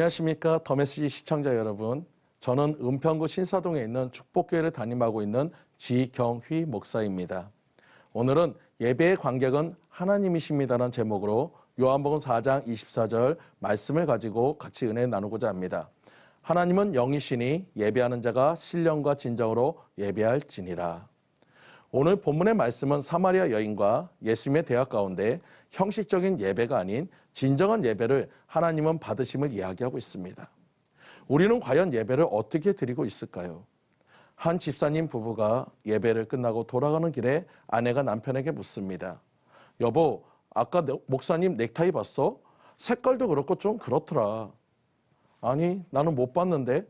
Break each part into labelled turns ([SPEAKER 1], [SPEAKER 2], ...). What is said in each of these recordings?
[SPEAKER 1] 안녕하십니까. 더메시지 시청자 여러분. 저는 은평구 신사동에 있는 축복교회를 담임하고 있는 지경휘 목사입니다. 오늘은 예배의 관객은 하나님이십니다라는 제목으로 요한복음 4장 24절 말씀을 가지고 같이 은혜 나누고자 합니다. 하나님은 영이시니 예배하는 자가 신령과 진정으로 예배할지니라. 오늘 본문의 말씀은 사마리아 여인과 예수님의 대화 가운데 형식적인 예배가 아닌 진정한 예배를 하나님은 받으심을 이야기하고 있습니다. 우리는 과연 예배를 어떻게 드리고 있을까요? 한 집사님 부부가 예배를 끝나고 돌아가는 길에 아내가 남편에게 묻습니다. 여보, 아까 목사님 넥타이 봤어? 색깔도 그렇고 좀 그렇더라. 아니, 나는 못 봤는데.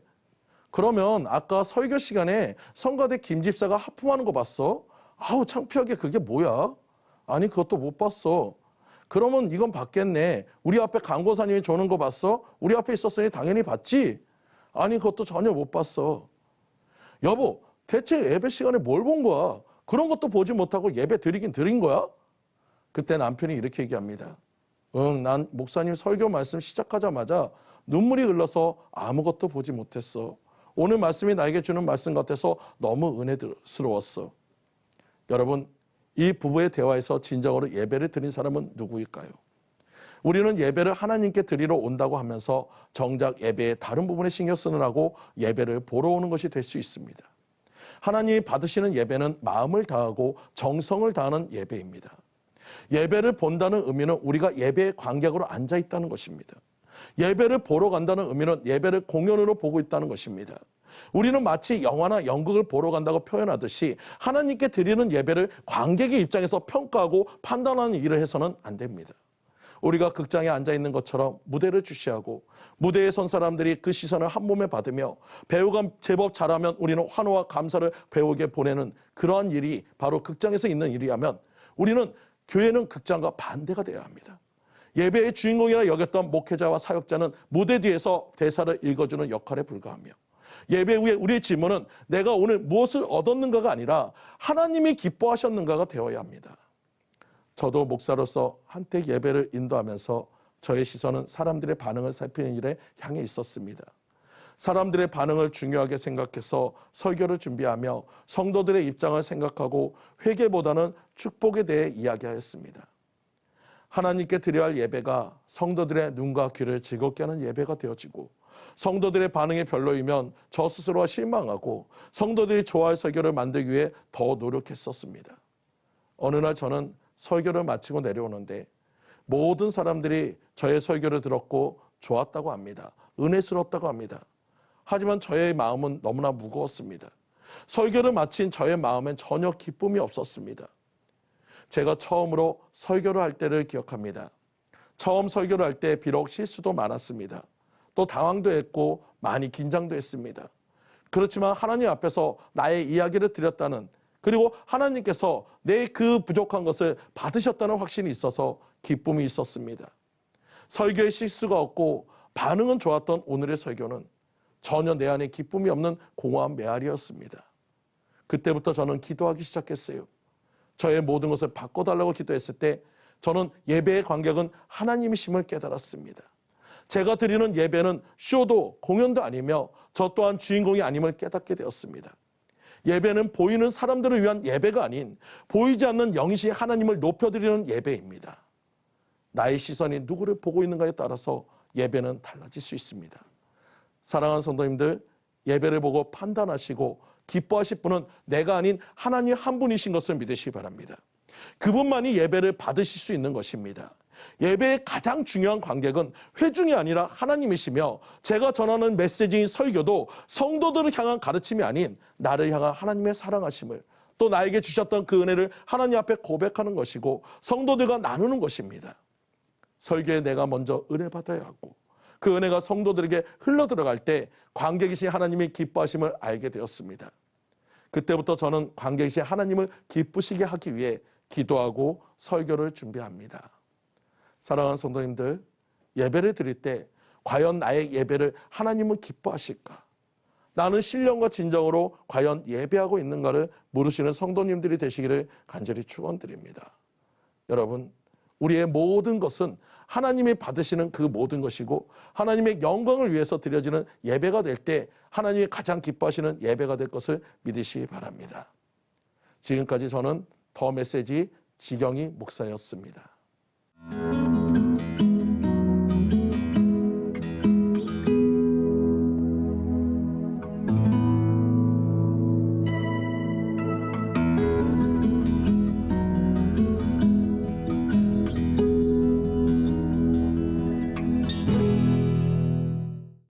[SPEAKER 1] 그러면 아까 설교 시간에 성가대 김 집사가 하품하는 거 봤어? 아우, 창피하게 그게 뭐야? 아니, 그것도 못 봤어. 그러면 이건 봤겠네. 우리 앞에 강고사님이 조는 거 봤어? 우리 앞에 있었으니 당연히 봤지? 아니, 그것도 전혀 못 봤어. 여보, 대체 예배 시간에 뭘 본 거야? 그런 것도 보지 못하고 예배 드리긴 드린 거야? 그때 남편이 이렇게 얘기합니다. 난 목사님 설교 말씀 시작하자마자 눈물이 흘러서 아무것도 보지 못했어. 오늘 말씀이 나에게 주는 말씀 같아서 너무 은혜스러웠어. 여러분, 이 부부의 대화에서 진정으로 예배를 드린 사람은 누구일까요? 우리는 예배를 하나님께 드리러 온다고 하면서 정작 예배의 다른 부분에 신경 쓰느라고 예배를 보러 오는 것이 될 수 있습니다. 하나님이 받으시는 예배는 마음을 다하고 정성을 다하는 예배입니다. 예배를 본다는 의미는 우리가 예배의 관객으로 앉아 있다는 것입니다. 예배를 보러 간다는 의미는 예배를 공연으로 보고 있다는 것입니다. 우리는 마치 영화나 연극을 보러 간다고 표현하듯이 하나님께 드리는 예배를 관객의 입장에서 평가하고 판단하는 일을 해서는 안 됩니다. 우리가 극장에 앉아있는 것처럼 무대를 주시하고 무대에 선 사람들이 그 시선을 한 몸에 받으며 배우가 제법 잘하면 우리는 환호와 감사를 배우에게 보내는 그러한 일이 바로 극장에서 있는 일이라면 우리는 교회는 극장과 반대가 되어야 합니다. 예배의 주인공이라 여겼던 목회자와 사역자는 무대 뒤에서 대사를 읽어주는 역할에 불과하며 예배 후에 우리의 질문은 내가 오늘 무엇을 얻었는가가 아니라 하나님이 기뻐하셨는가가 되어야 합니다. 저도 목사로서 한때 예배를 인도하면서 저의 시선은 사람들의 반응을 살피는 일에 향해 있었습니다. 사람들의 반응을 중요하게 생각해서 설교를 준비하며 성도들의 입장을 생각하고 회개보다는 축복에 대해 이야기하였습니다. 하나님께 드려야 할 예배가 성도들의 눈과 귀를 즐겁게 하는 예배가 되어지고 성도들의 반응이 별로이면 저 스스로가 실망하고 성도들이 좋아할 설교를 만들기 위해 더 노력했었습니다. 어느 날 저는 설교를 마치고 내려오는데 모든 사람들이 저의 설교를 들었고 좋았다고 합니다. 은혜스럽다고 합니다. 하지만 저의 마음은 너무나 무거웠습니다. 설교를 마친 저의 마음엔 전혀 기쁨이 없었습니다. 제가 처음으로 설교를 할 때를 기억합니다. 처음 설교를 할 때 비록 실수도 많았습니다. 또 당황도 했고 많이 긴장도 했습니다. 그렇지만 하나님 앞에서 나의 이야기를 드렸다는 그리고 하나님께서 내 그 부족한 것을 받으셨다는 확신이 있어서 기쁨이 있었습니다. 설교에 실수가 없고 반응은 좋았던 오늘의 설교는 전혀 내 안에 기쁨이 없는 공허한 메아리였습니다. 그때부터 저는 기도하기 시작했어요. 저의 모든 것을 바꿔달라고 기도했을 때 저는 예배의 관객은 하나님이심을 깨달았습니다. 제가 드리는 예배는 쇼도 공연도 아니며 저 또한 주인공이 아님을 깨닫게 되었습니다. 예배는 보이는 사람들을 위한 예배가 아닌 보이지 않는 영이신 하나님을 높여드리는 예배입니다. 나의 시선이 누구를 보고 있는가에 따라서 예배는 달라질 수 있습니다. 사랑하는 성도님들, 예배를 보고 판단하시고 기뻐하실 분은 내가 아닌 하나님 한 분이신 것을 믿으시기 바랍니다. 그분만이 예배를 받으실 수 있는 것입니다. 예배의 가장 중요한 관객은 회중이 아니라 하나님이시며 제가 전하는 메시지인 설교도 성도들을 향한 가르침이 아닌 나를 향한 하나님의 사랑하심을 또 나에게 주셨던 그 은혜를 하나님 앞에 고백하는 것이고 성도들과 나누는 것입니다. 설교에 내가 먼저 은혜 받아야 하고 그 은혜가 성도들에게 흘러들어갈 때 관객이신 하나님의 기뻐하심을 알게 되었습니다. 그때부터 저는 관객이신 하나님을 기쁘시게 하기 위해 기도하고 설교를 준비합니다. 사랑하는 성도님들, 예배를 드릴 때 과연 나의 예배를 하나님은 기뻐하실까? 나는 신령과 진정으로 과연 예배하고 있는가를 물으시는 성도님들이 되시기를 간절히 축원드립니다. 여러분, 우리의 모든 것은 하나님이 받으시는 그 모든 것이고 하나님의 영광을 위해서 드려지는 예배가 될 때 하나님이 가장 기뻐하시는 예배가 될 것을 믿으시기 바랍니다. 지금까지 저는 더 메시지 지경희 목사였습니다.